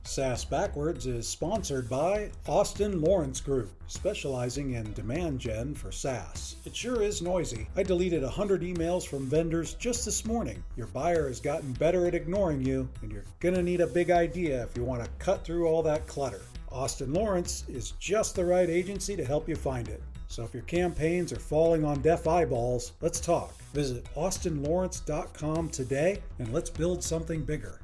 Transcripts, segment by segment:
SaaS Backwards is sponsored by Austin Lawrence Group, specializing in demand gen for SaaS. It sure is noisy. I deleted 100 emails from vendors just this morning. Your buyer has gotten better at ignoring you, and you're gonna need a big idea if you want to cut through all that clutter. Austin Lawrence is just the right agency to help you find it. So if your campaigns are falling on deaf eyeballs, let's talk. Visit austinlawrence.com today and let's build something bigger.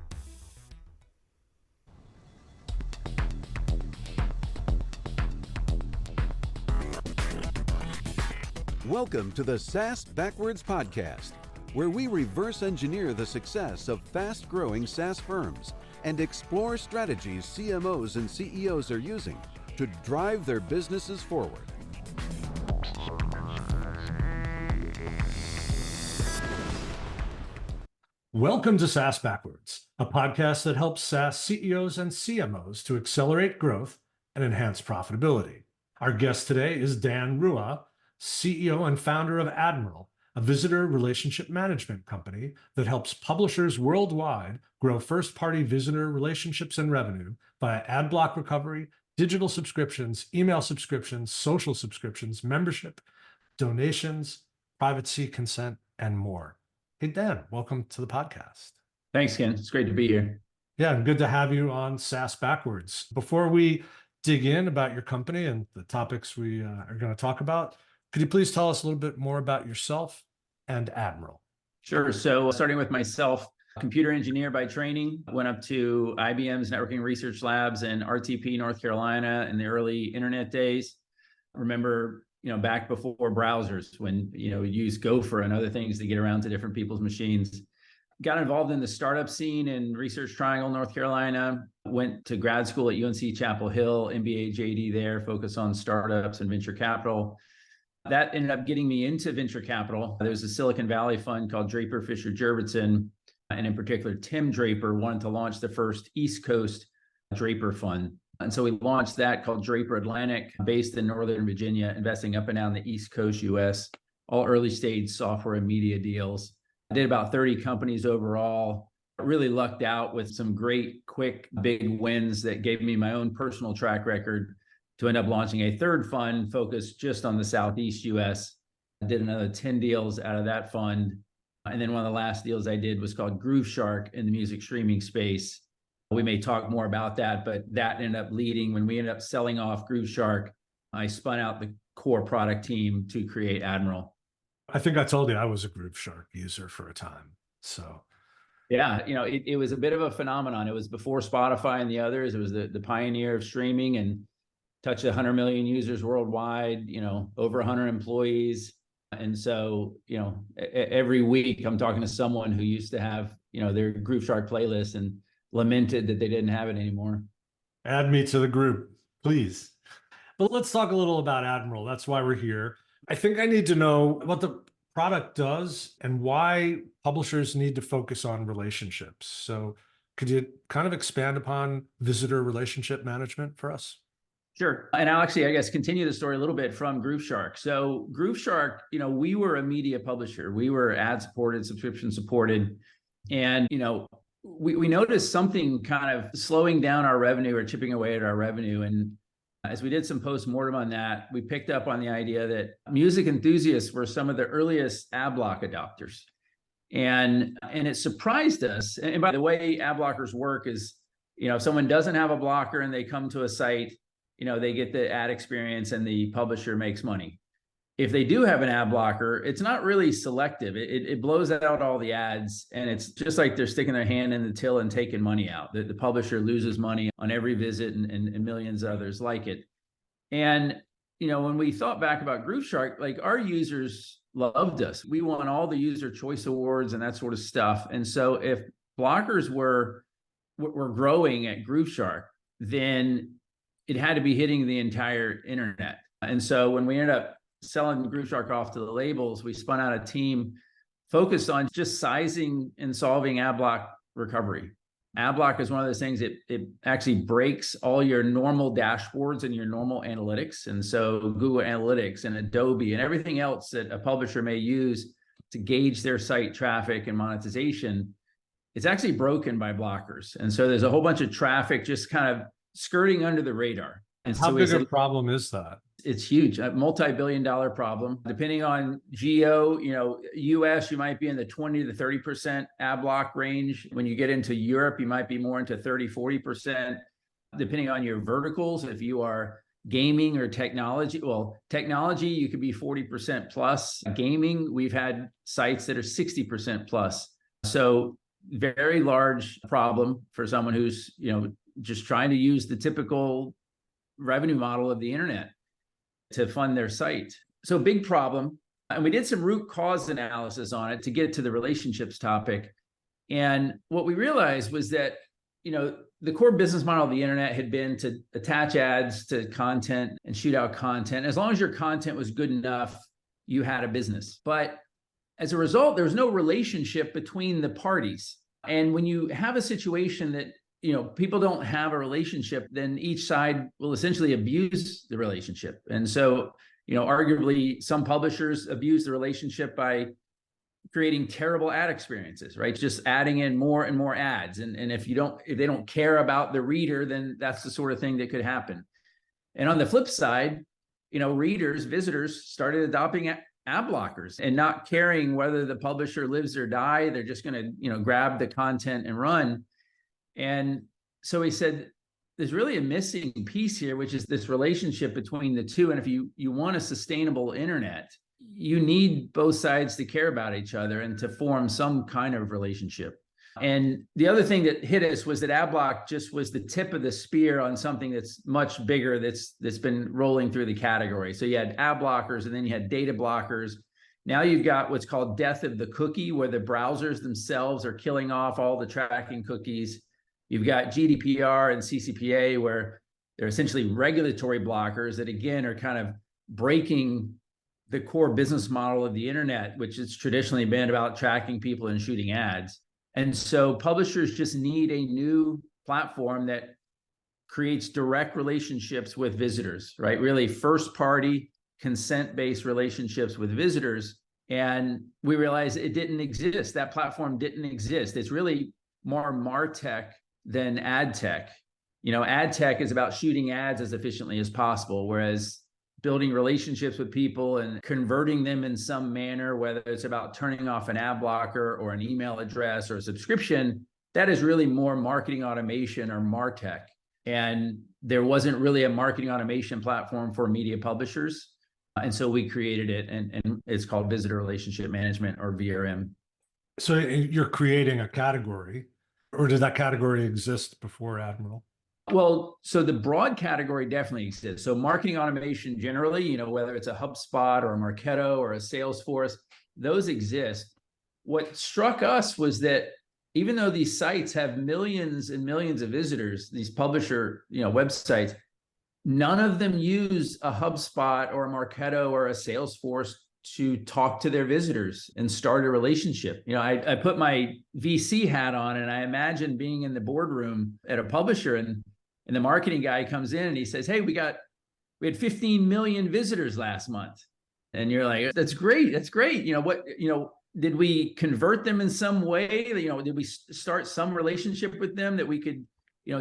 Welcome to the SaaS Backwards podcast, where we reverse engineer the success of fast-growing SaaS firms and explore strategies CMOs and CEOs are using to drive their businesses forward. Welcome to SaaS Backwards, a podcast that helps SaaS CEOs and CMOs to accelerate growth and enhance profitability. Our guest today is Dan Rua, CEO and founder of Admiral, a visitor relationship management company that helps publishers worldwide grow first-party visitor relationships and revenue via ad block recovery, digital subscriptions, email subscriptions, social subscriptions, membership, donations, privacy consent, and more. Hey, Dan, welcome to the podcast. Thanks, Ken. It's great to be here. Yeah, and good to have you on SaaS Backwards. Before we dig in about your company and the topics we are going to talk about, could you please tell us a little bit more about yourself and Admiral? Sure. So starting with myself, computer engineer by training, went up to IBM's Networking Research Labs in RTP, North Carolina in the early internet days. Remember, back before browsers when, we used Gopher and other things to get around to different people's machines. Got involved in the startup scene in Research Triangle, North Carolina, went to grad school at UNC Chapel Hill, MBA JD there, focused on startups and venture capital. That ended up getting me into venture capital. There was a Silicon Valley fund called Draper Fisher Jurvetson, and in particular, Tim Draper wanted to launch the first East Coast Draper fund. And so we launched that called Draper Atlantic, based in Northern Virginia, investing up and down the East Coast US, all early stage software and media deals. I did about 30 companies overall. Really lucked out with some great, quick, big wins that gave me my own personal track record to end up launching a third fund focused just on the Southeast US. I did another 10 deals out of that fund. And then one of the last deals I did was called Groove Shark in the music streaming space. We may talk more about that, but that ended up leading when we ended up selling off Groove Shark. I spun out the core product team to create Admiral. I think I told you I was a Groove Shark user for a time. So yeah, it was a bit of a phenomenon. It was before Spotify and the others. It was the pioneer of streaming and touched 100 million users worldwide, over 100 employees. And so, every week I'm talking to someone who used to have, their Groove Shark playlist and lamented that they didn't have it anymore. Add me to the group, please. But let's talk a little about Admiral. That's why we're here. I think I need to know what the product does and why publishers need to focus on relationships. So could you kind of expand upon visitor relationship management for us? Sure. And I'll actually, I guess, continue the story a little bit from Groove Shark. So Groove Shark, we were a media publisher. We were ad supported, subscription supported. And, we noticed something kind of slowing down our revenue or chipping away at our revenue. And as we did some post-mortem on that, we picked up on the idea that music enthusiasts were some of the earliest ad block adopters. And it surprised us. And by the way, ad blockers work is, if someone doesn't have a blocker and they come to a site, they get the ad experience and the publisher makes money. If they do have an ad blocker, it's not really selective. It blows out all the ads, and it's just like they're sticking their hand in the till and taking money out. The publisher loses money on every visit and millions of others like it. And, when we thought back about Groove Shark, like our users loved us. We won all the user choice awards and that sort of stuff. And so if blockers were growing at Groove Shark, then it had to be hitting the entire internet. And so when we ended up selling Groove Shark off to the labels, we spun out a team focused on just sizing and solving ad block recovery. Ad block is one of those things, it actually breaks all your normal dashboards and your normal analytics. And so Google Analytics and Adobe and everything else that a publisher may use to gauge their site traffic and monetization, it's actually broken by blockers. And so there's a whole bunch of traffic just kind of skirting under the radar. And How so big a problem is that? It's huge, a multi-billion-dollar problem. Depending on geo, US, you might be in the 20 to 30% ad block range. When you get into Europe, you might be more into 30, 40%. Depending on your verticals, if you are gaming or technology, well, technology, you could be 40% plus. Gaming, we've had sites that are 60% plus. So very large problem for someone who's, just trying to use the typical revenue model of the internet to fund their site. So big problem. And we did some root cause analysis on it to get to the relationships topic. And what we realized was that, the core business model of the internet had been to attach ads to content and shoot out content. As long as your content was good enough, you had a business. But as a result, there was no relationship between the parties. And when you have a situation that people don't have a relationship, then each side will essentially abuse the relationship. And so, arguably some publishers abuse the relationship by creating terrible ad experiences, right? Just adding in more and more ads. And if they don't care about the reader, then that's the sort of thing that could happen. And on the flip side, visitors started adopting ad blockers and not caring whether the publisher lives or die. They're just going to, grab the content and run. And so he said, there's really a missing piece here, which is this relationship between the two. And if you want a sustainable internet, you need both sides to care about each other and to form some kind of relationship. And the other thing that hit us was that AdBlock just was the tip of the spear on something that's much bigger that's been rolling through the category. So you had ad blockers, and then you had data blockers. Now you've got what's called death of the cookie, where the browsers themselves are killing off all the tracking cookies. You've got GDPR and CCPA, where they're essentially regulatory blockers that, again, are kind of breaking the core business model of the internet, which has traditionally been about tracking people and shooting ads. And so publishers just need a new platform that creates direct relationships with visitors, right? Really first-party, consent-based relationships with visitors. And we realized it didn't exist. That platform didn't exist. It's really more MarTech than ad tech. Ad tech is about shooting ads as efficiently as possible, whereas building relationships with people and converting them in some manner, whether it's about turning off an ad blocker or an email address or a subscription, that is really more marketing automation or MarTech. And there wasn't really a marketing automation platform for media publishers. And so we created it, and it's called Visitor Relationship Management, or VRM. So you're creating a category, or did that category exist before Admiral? Well, so the broad category definitely exists. So marketing automation generally, whether it's a HubSpot or a Marketo or a Salesforce, those exist. What struck us was that even though these sites have millions and millions of visitors, these publisher, websites, none of them use a HubSpot or a Marketo or a Salesforce to talk to their visitors and start a relationship. I put my VC hat on, and I imagine being in the boardroom at a publisher, and the marketing guy comes in and he says, "Hey, we had 15 million visitors last month." And you're like, "That's great. That's great. Did we convert them in some way? Did we start some relationship with them that we could,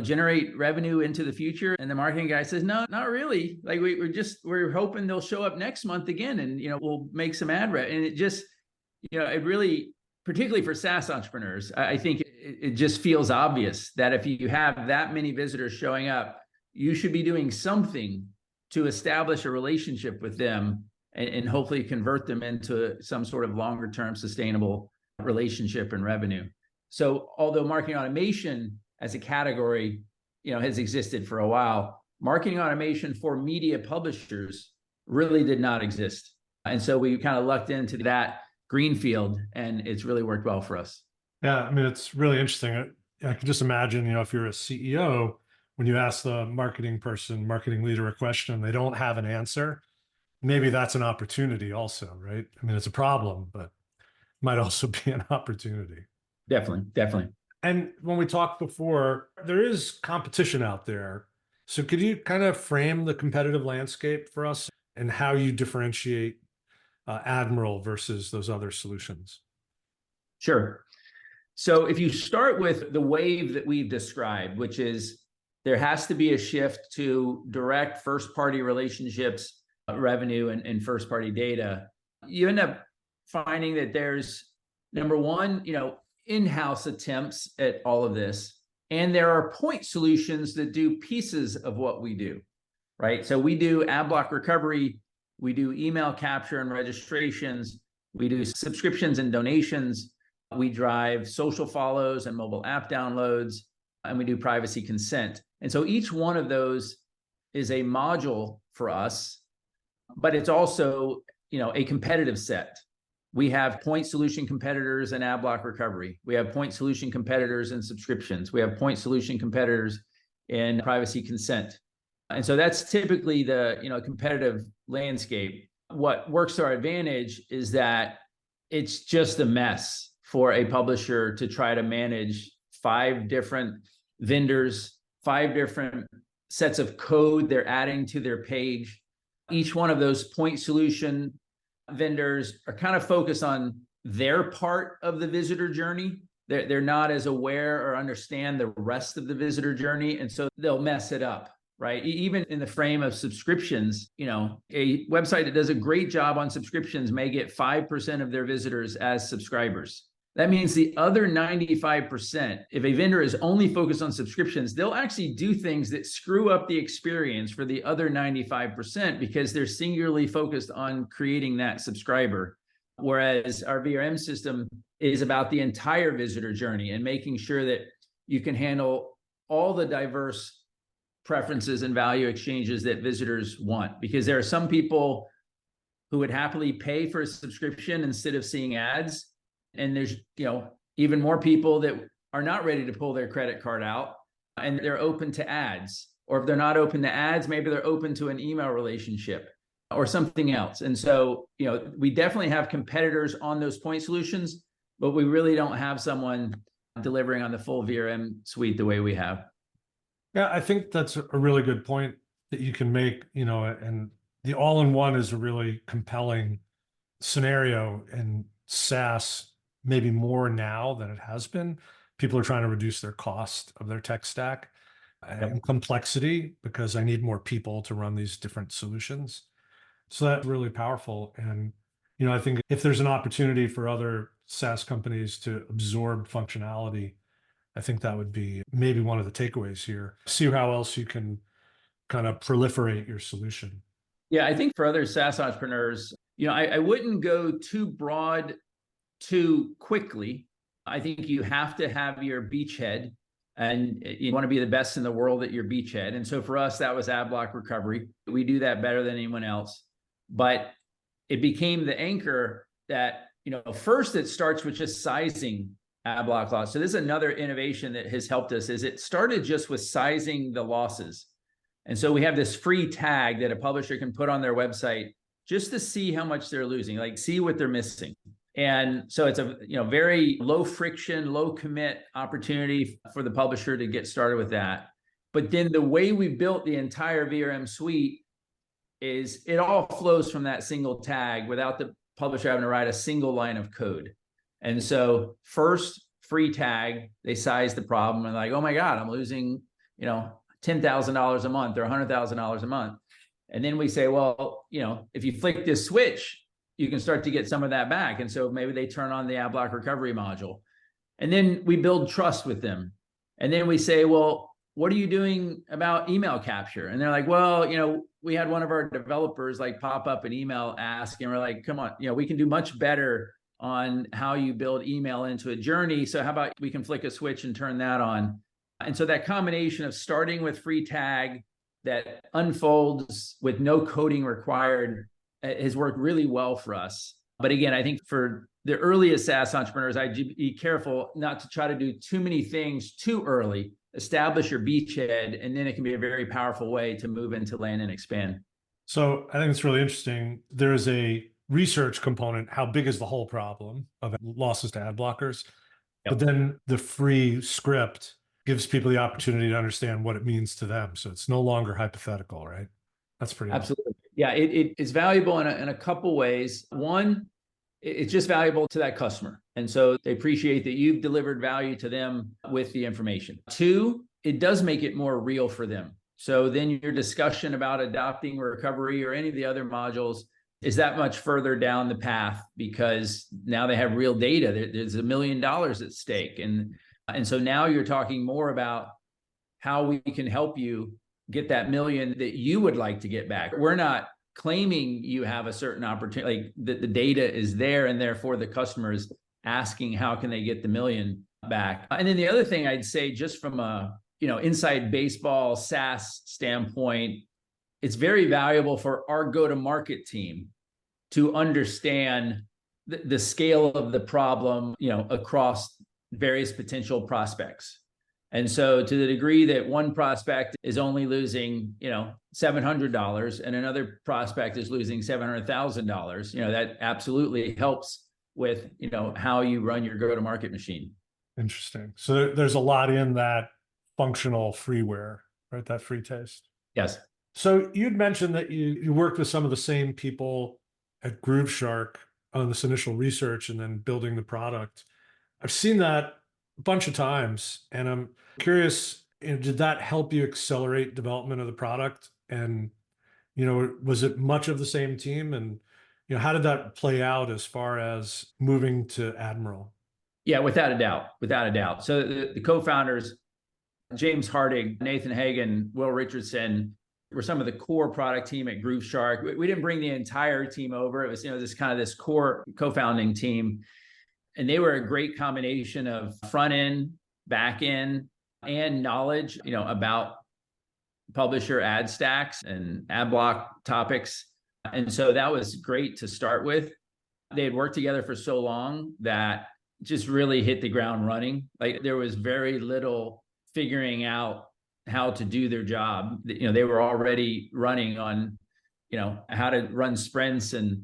generate revenue into the future?" And the marketing guy says, "No, not really. Like we're hoping they'll show up next month again, and, we'll make some ad revenue." And it just, it really, particularly for SaaS entrepreneurs, I think it just feels obvious that if you have that many visitors showing up, you should be doing something to establish a relationship with them and hopefully convert them into some sort of longer term sustainable relationship and revenue. So although marketing automation as a category, has existed for a while, marketing automation for media publishers really did not exist. And so we kind of lucked into that greenfield, and it's really worked well for us. Yeah, I mean, it's really interesting. I can just imagine, if you're a CEO, when you ask the marketing leader a question, they don't have an answer. Maybe that's an opportunity also, right? I mean, it's a problem, but it might also be an opportunity. Definitely. And when we talked before, there is competition out there. So could you kind of frame the competitive landscape for us and how you differentiate Admiral versus those other solutions? Sure. So if you start with the wave that we've described, which is there has to be a shift to direct first-party relationships, revenue, and first-party data, you end up finding that there's, number one, in-house attempts at all of this, and there are point solutions that do pieces of what we do, right? So we do ad block recovery, we do email capture and registrations, we do subscriptions and donations, we drive social follows and mobile app downloads, and we do privacy consent. And so each one of those is a module for us, but it's also, a competitive set. We have point solution competitors in ad block recovery. We have point solution competitors in subscriptions. We have point solution competitors in privacy consent. And so that's typically the, competitive landscape. What works to our advantage is that it's just a mess for a publisher to try to manage 5 different vendors, 5 different sets of code they're adding to their page. Each one of those point solution vendors are kind of focused on their part of the visitor journey. They're not as aware or understand the rest of the visitor journey, and so they'll mess it up, right? Even in the frame of subscriptions, a website that does a great job on subscriptions may get 5% of their visitors as subscribers. That means the other 95%, if a vendor is only focused on subscriptions, they'll actually do things that screw up the experience for the other 95% because they're singularly focused on creating that subscriber. Whereas our VRM system is about the entire visitor journey and making sure that you can handle all the diverse preferences and value exchanges that visitors want. Because there are some people who would happily pay for a subscription instead of seeing ads. And there's, even more people that are not ready to pull their credit card out and they're open to ads. Or if they're not open to ads, maybe they're open to an email relationship or something else. And so, we definitely have competitors on those point solutions, but we really don't have someone delivering on the full VRM suite the way we have. Yeah, I think that's a really good point that you can make, and the all-in-one is a really compelling scenario in SaaS, maybe more now than it has been. People are trying to reduce their cost of their tech stack and complexity because I need more people to run these different solutions. So that's really powerful. And, I think if there's an opportunity for other SaaS companies to absorb functionality, I think that would be maybe one of the takeaways here. See how else you can kind of proliferate your solution. Yeah, I think for other SaaS entrepreneurs, I wouldn't go too broad too quickly. I think you have to have your beachhead and you want to be the best in the world at your beachhead. And so for us, that was ad block recovery. We do that better than anyone else. But it became the anchor that, first it starts with just sizing ad block loss. So this is another innovation that has helped us is it started just with sizing the losses. And so we have this free tag that a publisher can put on their website just to see how much they're losing, like see what they're missing. And so it's a very low friction, low commit opportunity for the publisher to get started with that. But then the way we built the entire VRM suite is it all flows from that single tag without the publisher having to write a single line of code. And so first free tag, they size the problem and like, oh my God, I'm losing, $10,000 a month or $100,000 a month. And then we say, well, if you flick this switch, you can start to get some of that back. And so maybe they turn on the ad block recovery module. And then we build trust with them. And then we say, well, what are you doing about email capture? And they're like, well, we had one of our developers like pop up an email ask, and we're like, come on, we can do much better on how you build email into a journey. So how about we can flick a switch and turn that on? And so that combination of starting with free tag that unfolds with no coding required has worked really well for us. But again, I think for the earliest SaaS entrepreneurs, I'd be careful not to try to do too many things too early. Establish your beachhead, and then it can be a very powerful way to move into land and expand. So I think it's really interesting. There is a research component. How big is the whole problem of losses to ad blockers? But then the free script gives people the opportunity to understand what it means to them. So it's no longer hypothetical, right? That's pretty absolutely awesome. Yeah, it is valuable in a couple ways. One, it's just valuable to that customer. And so they appreciate that you've delivered value to them with the information. Two, it does make it more real for them. So then your discussion about adopting recovery or any of the other modules is that much further down the path, because now they have real data. There's $1 million at stake. And so now you're talking more about how we can help you get that million that you would like to get back. We're not claiming you have a certain opportunity, like the data is there, and therefore the customer is asking how can they get the million back. And then the other thing I'd say, just from a inside baseball SaaS standpoint, it's very valuable for our go-to-market team to understand the scale of the problem, across various potential prospects. And so to the degree that one prospect is only losing, $700 and another prospect is losing $700,000, that absolutely helps with, how you run your go-to-market machine. Interesting. So there's a lot in that functional freeware, right? That free taste. Yes. So you'd mentioned that you worked with some of the same people at GrooveShark on this initial research and then building the product. I've seen that a bunch of times, and I'm curious, did that help you accelerate development of the product? And, was it much of the same team? And, how did that play out as far as moving to Admiral? Yeah, without a doubt. So the co-founders, James Hardig, Nathan Hagen, Will Richardson, were some of the core product team at GrooveShark. We didn't bring the entire team over. It was, this core co-founding team. And they were a great combination of front end, back end, and knowledge, about publisher ad stacks and ad block topics. And so that was great to start with. They had worked together for so long that just really hit the ground running. Like, there was very little figuring out how to do their job. They were already running on, how to run sprints and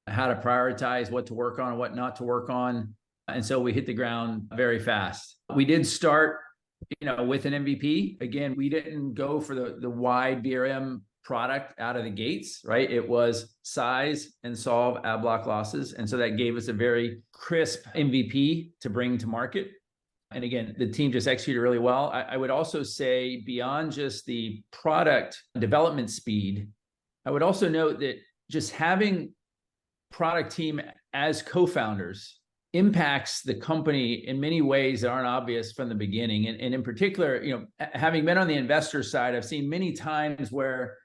how to prioritize what to work on and what not to work on. And so we hit the ground very fast. We did start, with an MVP. Again, we didn't go for the wide BRM product out of the gates, right? It was size and solve ad block losses. And so that gave us a very crisp MVP to bring to market. And again, the team just executed really well. I would also say, beyond just the product development speed, I would also note that just having product team as co-founders impacts the company in many ways that aren't obvious from the beginning. And in particular, having been on the investor side, I've seen many times where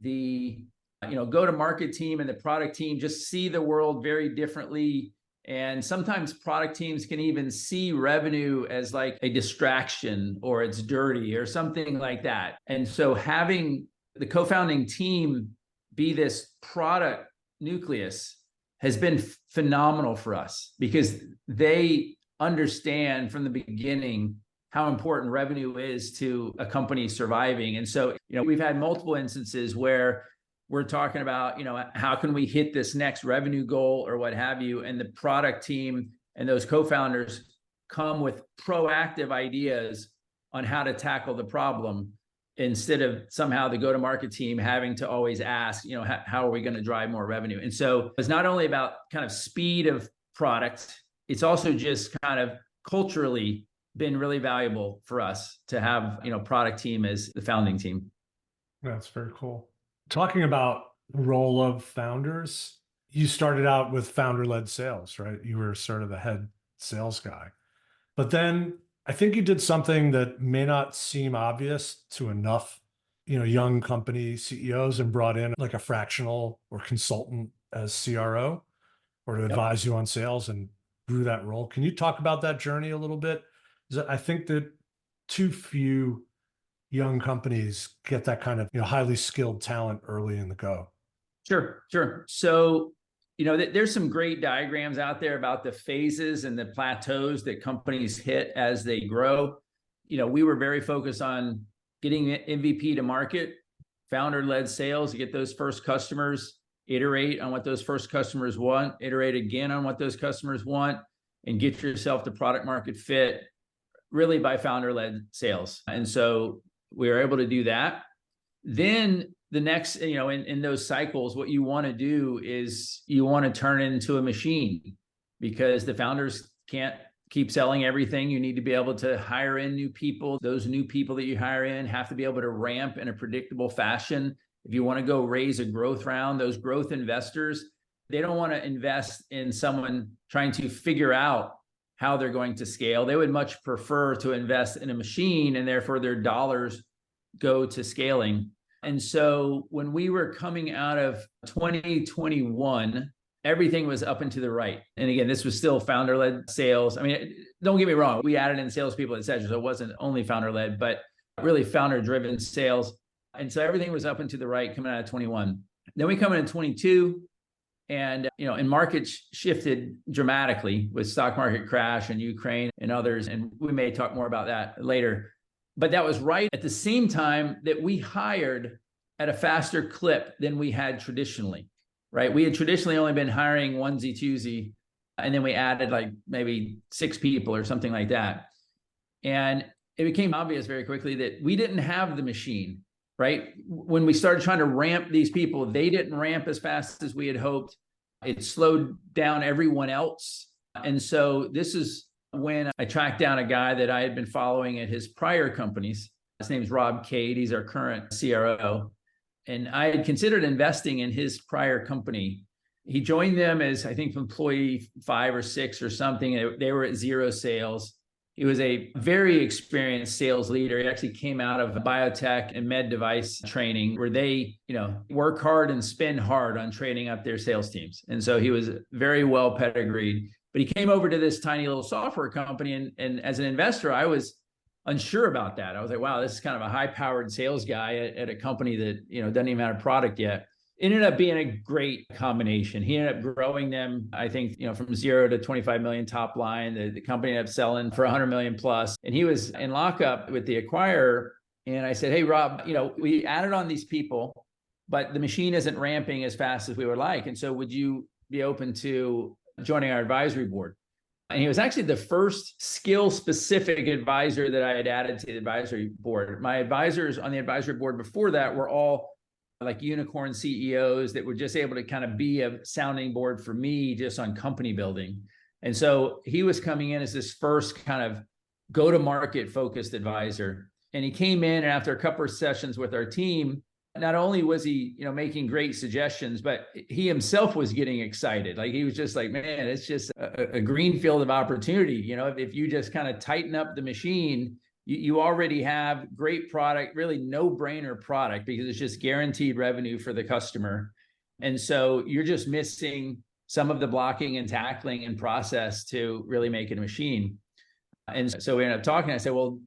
the go-to-market team and the product team just see the world very differently. And sometimes product teams can even see revenue as like a distraction, or it's dirty or something like that. And so having the co-founding team be this product nucleus has been phenomenal for us, because they understand from the beginning how important revenue is to a company surviving. And so, we've had multiple instances where we're talking about, how can we hit this next revenue goal or what have you? And the product team and those co-founders come with proactive ideas on how to tackle the problem, instead of somehow the go-to-market team having to always ask, how are we going to drive more revenue? And so it's not only about kind of speed of product, it's also just kind of culturally been really valuable for us to have, product team as the founding team. That's very cool. Talking about the role of founders, you started out with founder-led sales, right? You were sort of the head sales guy. But then I think you did something that may not seem obvious to enough, young company CEOs, and brought in like a fractional or consultant as CRO, or to advise you on sales, and grew that role. Can you talk about that journey a little bit? Because I think that too few young companies get that kind of, highly skilled talent early in the go. Sure. So, there's some great diagrams out there about the phases and the plateaus that companies hit as they grow. We were very focused on getting MVP to market, founder-led sales to get those first customers, iterate on what those first customers want, iterate again on what those customers want, and get yourself to product market fit, really by founder-led sales. And so we were able to do that. Then the next, in those cycles, what you want to do is you want to turn it into a machine, because the founders can't keep selling everything. You need to be able to hire in new people. Those new people that you hire in have to be able to ramp in a predictable fashion. If you want to go raise a growth round, those growth investors, they don't want to invest in someone trying to figure out how they're going to scale. They would much prefer to invest in a machine, and therefore their dollars go to scaling. And so when we were coming out of 2021, everything was up and to the right. And again, this was still founder-led sales. I mean, don't get me wrong, we added in salespeople, et cetera, so it wasn't only founder-led, but really founder-driven sales. And so everything was up and to the right coming out of 21. Then we come into 22, and markets shifted dramatically with stock market crash and Ukraine and others. And we may talk more about that later. But that was right at the same time that we hired at a faster clip than we had traditionally, right? We had traditionally only been hiring onesie, twosie, and then we added like maybe 6 people or something like that. And it became obvious very quickly that we didn't have the machine, right? When we started trying to ramp these people, they didn't ramp as fast as we had hoped. It slowed down everyone else. And so this is when I tracked down a guy that I had been following at his prior companies. His name's Rob Cade. He's our current CRO. And I had considered investing in his prior company. He joined them as, I think, employee 5 or 6 or something. They were at 0 sales. He was a very experienced sales leader. He actually came out of biotech and med device training, where they, work hard and spend hard on training up their sales teams. And so he was very well pedigreed. But he came over to this tiny little software company. And as an investor, I was unsure about that. I was like, wow, this is kind of a high-powered sales guy at a company that, doesn't even have a product yet. It ended up being a great combination. He ended up growing them, I think, from 0 to 25 million top line. The company ended up selling for 100 million plus. And he was in lockup with the acquirer. And I said, hey, Rob, we added on these people, but the machine isn't ramping as fast as we would like. And so would you be open to joining our advisory board? And he was actually the first skill-specific advisor that I had added to the advisory board. My advisors on the advisory board before that were all like unicorn CEOs that were just able to kind of be a sounding board for me just on company building. And so he was coming in as this first kind of go-to-market focused advisor. And he came in, and after a couple of sessions with our team, not only was he, making great suggestions, but he himself was getting excited. Like, he was just like, man, it's just a green field of opportunity. If you just kind of tighten up the machine, you already have great product, really no-brainer product, because it's just guaranteed revenue for the customer. And so you're just missing some of the blocking and tackling and process to really make it a machine. And so we ended up talking. I said, well,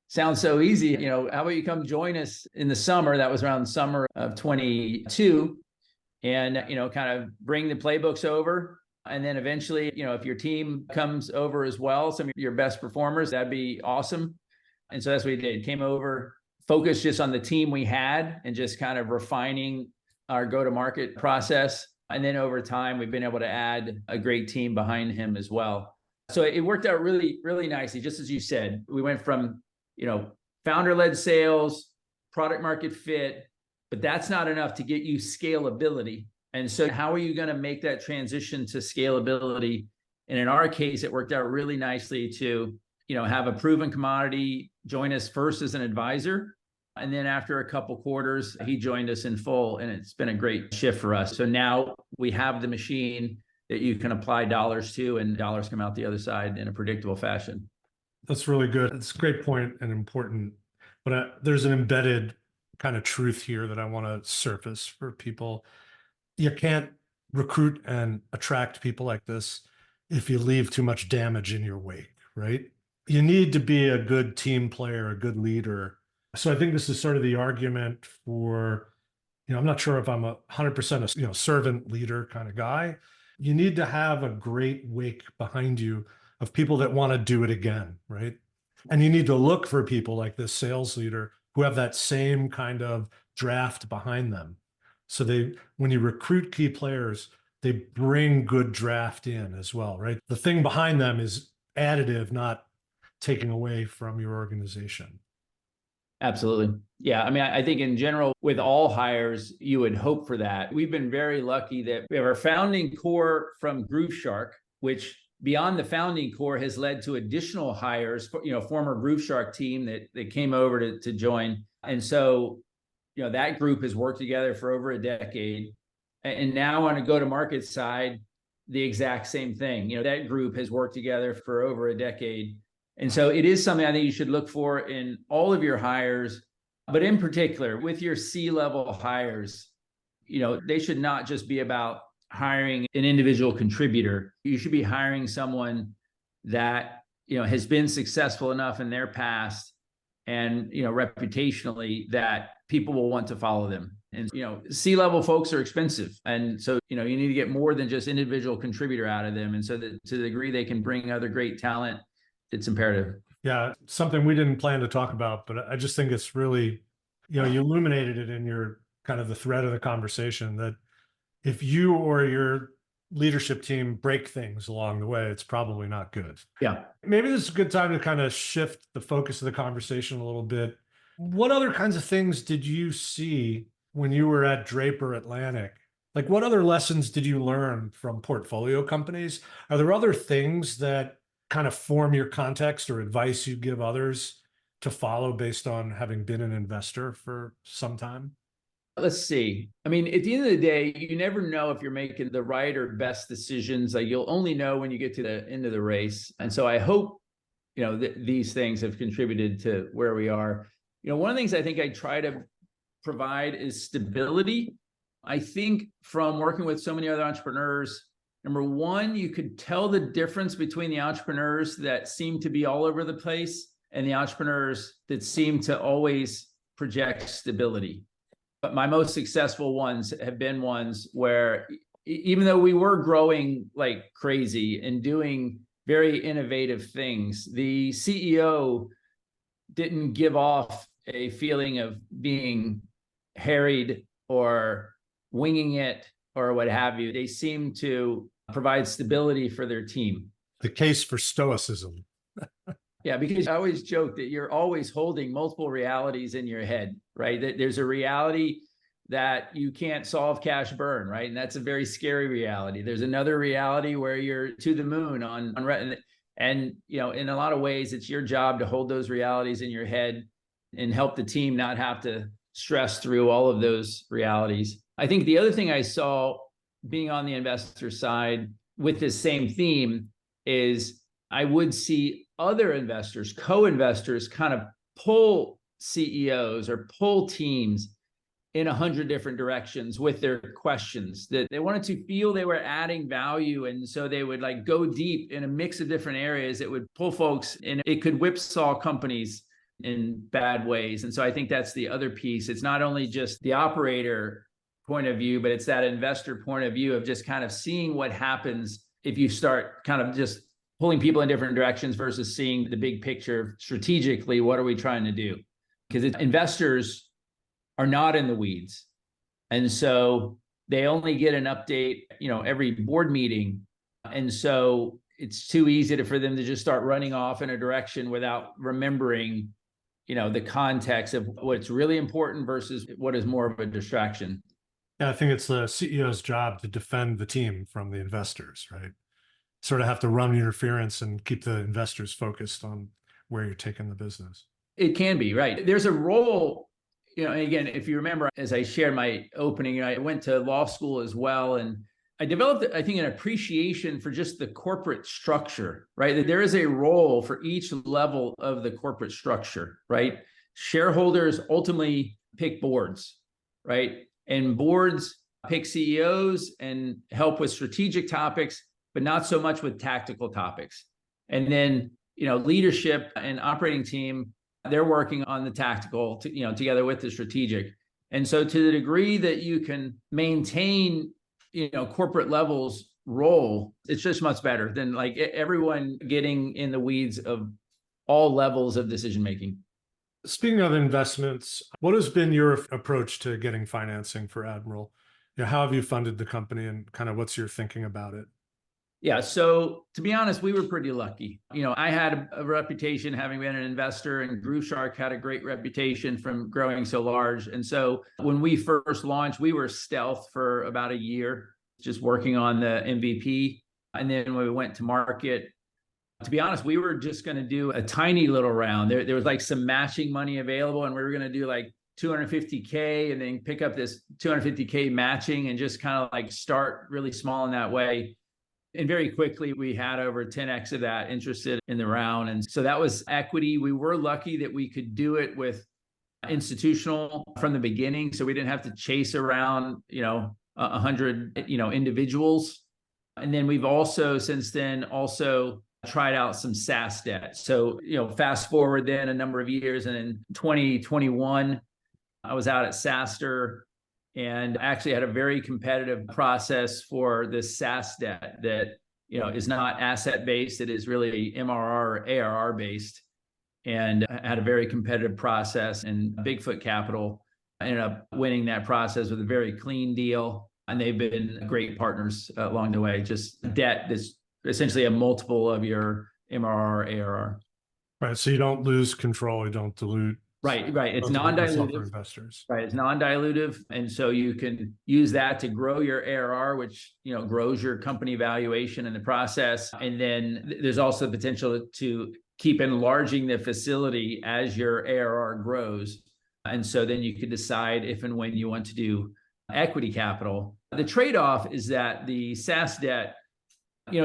sounds so easy. How about you come join us in the summer? That was around the summer of 22. And, kind of bring the playbooks over. And then eventually, if your team comes over as well, some of your best performers, that'd be awesome. And so that's what we did. Came over, focused just on the team we had and just kind of refining our go-to-market process. And then over time, we've been able to add a great team behind him as well. So it worked out really, really nicely. Just as you said, we went from, founder-led sales, product market fit, but that's not enough to get you scalability. And so how are you going to make that transition to scalability? And in our case, it worked out really nicely to, have a proven commodity join us first as an advisor. And then after a couple quarters, he joined us in full, and it's been a great shift for us. So now we have the machine that you can apply dollars to, and dollars come out the other side in a predictable fashion. That's really good. It's a great point and important, but there's an embedded kind of truth here that I want to surface for people. You can't recruit and attract people like this if you leave too much damage in your wake, right? You need to be a good team player, a good leader. So I think this is sort of the argument for, I'm not sure if I'm 100% a servant leader kind of guy. You need to have a great wake behind you of people that want to do it again, right? And you need to look for people like this sales leader who have that same kind of draft behind them. So when you recruit key players, they bring good draft in as well, right? The thing behind them is additive, not taking away from your organization. Absolutely. Yeah. I mean, I think in general, with all hires, you would hope for that. We've been very lucky that we have our founding core from GrooveShark, which beyond the founding core has led to additional hires, former GrooveShark team that came over to join. And so, that group has worked together for over a decade. And now on a go-to-market side, the exact same thing. That group has worked together for over a decade. And so it is something I think you should look for in all of your hires, but in particular with your C-level hires, they should not just be about hiring an individual contributor. You should be hiring someone that, has been successful enough in their past and, reputationally that people will want to follow them. And, C-level folks are expensive. And so, you need to get more than just individual contributor out of them. And so that to the degree they can bring other great talent, it's imperative. Yeah, something we didn't plan to talk about, but I just think it's really, you illuminated it in your kind of the thread of the conversation that if you or your leadership team break things along the way, it's probably not good. Yeah. Maybe this is a good time to kind of shift the focus of the conversation a little bit. What other kinds of things did you see when you were at Draper Atlantic? Like, what other lessons did you learn from portfolio companies? Are there other things that kind of form your context or advice you give others to follow based on having been an investor for some time? Let's see. I mean, at the end of the day, you never know if you're making the right or best decisions. Like, you'll only know when you get to the end of the race. And so I hope, these things have contributed to where we are. One of the things I think I try to provide is stability. I think from working with so many other entrepreneurs, number one, you could tell the difference between the entrepreneurs that seem to be all over the place and the entrepreneurs that seem to always project stability. But my most successful ones have been ones where, even though we were growing like crazy and doing very innovative things, the CEO didn't give off a feeling of being harried or winging it or what have you. They seem to provide stability for their team. The case for stoicism. Yeah, because I always joke that you're always holding multiple realities in your head, right? That there's a reality that you can't solve cash burn, right? And that's a very scary reality. There's another reality where you're to the moon and in a lot of ways, it's your job to hold those realities in your head and help the team not have to stress through all of those realities. I think the other thing I saw being on the investor side with this same theme is I would see other investors, co-investors, kind of pull CEOs or pull teams in 100 different directions with their questions, that they wanted to feel they were adding value. And so they would like go deep in a mix of different areas that would pull folks, and it could whipsaw companies in bad ways. And so I think that's the other piece. It's not only just the operator point of view, but it's that investor point of view of just kind of seeing what happens if you start kind of just pulling people in different directions versus seeing the big picture strategically. What are we trying to do? Because investors are not in the weeds. And so they only get an update, every board meeting. And so it's too easy for them to just start running off in a direction without remembering, the context of what's really important versus what is more of a distraction. Yeah, I think it's the CEO's job to defend the team from the investors, right? Sort of have to run interference and keep the investors focused on where you're taking the business. It can be, right. There's a role, and again, if you remember, as I shared my opening, I went to law school as well. And I developed, I think, an appreciation for just the corporate structure, right? That there is a role for each level of the corporate structure, right? Shareholders ultimately pick boards, right? And boards pick CEOs and help with strategic topics, but not so much with tactical topics. And then, leadership and operating team, they're working on the tactical, together with the strategic. And so to the degree that you can maintain, corporate levels role, it's just much better than like everyone getting in the weeds of all levels of decision-making. Speaking of investments, what has been your approach to getting financing for Admiral? How have you funded the company and kind of what's your thinking about it? Yeah. So to be honest, we were pretty lucky. I had a reputation having been an investor, and Grooveshark had a great reputation from growing so large. And so when we first launched, we were stealth for about a year, just working on the MVP. And then when we went to market, to be honest, we were just going to do a tiny little round. There was like some matching money available, and we were going to do like 250K and then pick up this 250K matching and just kind of like start really small in that way. And very quickly, we had over 10x of that interested in the round. And so that was equity. We were lucky that we could do it with institutional from the beginning. So we didn't have to chase around, 100, individuals. And then we've also, since then, also tried out some SaaS debt. So, fast forward then a number of years, and in 2021, I was out at SaaSter and actually had a very competitive process for this SaaS debt that, is not asset-based. It is really MRR or ARR-based, and I had a very competitive process, and Bigfoot Capital ended up winning that process with a very clean deal. And they've been great partners along the way. Just debt that's essentially a multiple of your MRR, ARR. Right. So you don't lose control. You don't dilute. Right. It's non-dilutive. Investors. Right. It's non-dilutive. And so you can use that to grow your ARR, which, grows your company valuation in the process. And then there's also the potential to keep enlarging the facility as your ARR grows. And so then you could decide if and when you want to do equity capital. The trade-off is that the SaaS debt,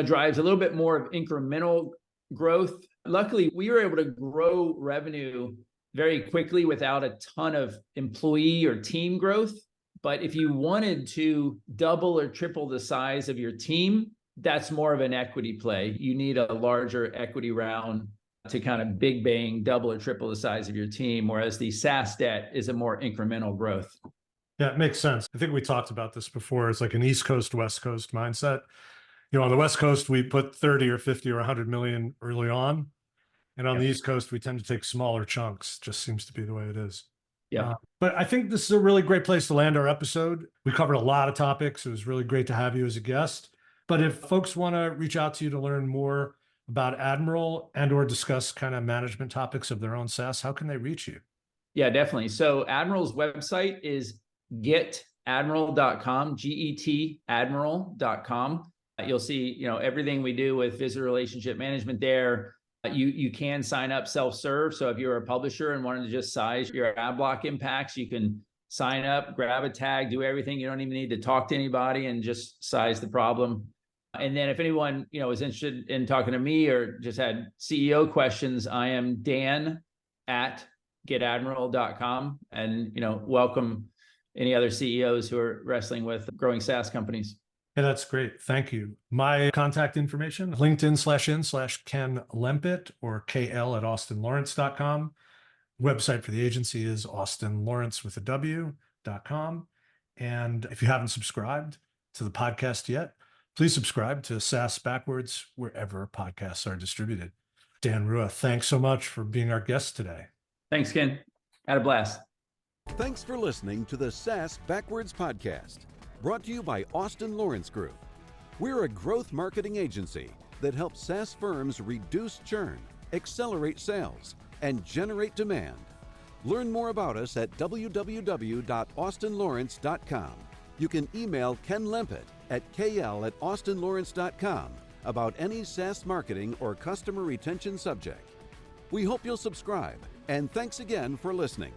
drives a little bit more of incremental growth. Luckily, we were able to grow revenue very quickly without a ton of employee or team growth. But if you wanted to double or triple the size of your team, that's more of an equity play. You need a larger equity round to kind of big bang, double or triple the size of your team, whereas the SaaS debt is a more incremental growth. Yeah, it makes sense. I think we talked about this before. It's like an East Coast, West Coast mindset. On the West Coast, we put 30 or 50 or 100 million early on. And on the East Coast, we tend to take smaller chunks. Just seems to be the way it is. Yeah. But I think this is a really great place to land our episode. We covered a lot of topics. It was really great to have you as a guest. But if folks want to reach out to you to learn more about Admiral and or discuss kind of management topics of their own SaaS, how can they reach you? Yeah, definitely. So Admiral's website is getadmiral.com, G-E-T admiral.com. You'll see, everything we do with visitor relationship management there. You can sign up self-serve. So if you're a publisher and wanted to just size your ad block impacts, you can sign up, grab a tag, do everything. You don't even need to talk to anybody and just size the problem. And then if anyone, is interested in talking to me or just had CEO questions, I am Dan at getadmiral.com, and, welcome any other CEOs who are wrestling with growing SaaS companies. Yeah, that's great. Thank you. My contact information, LinkedIn/in/Ken Lempit or KL at austinlawrence.com. Website for the agency is austinlawrence.com. And if you haven't subscribed to the podcast yet, please subscribe to SaaS Backwards wherever podcasts are distributed. Dan Rua, thanks so much for being our guest today. Thanks, Ken. Had a blast. Thanks for listening to the SaaS Backwards podcast, brought to you by Austin Lawrence Group. We're a growth marketing agency that helps SaaS firms reduce churn, accelerate sales, and generate demand. Learn more about us at www.austinlawrence.com. You can email Ken Lempit at kl@austinlawrence.com about any SaaS marketing or customer retention subject. We hope you'll subscribe, and thanks again for listening.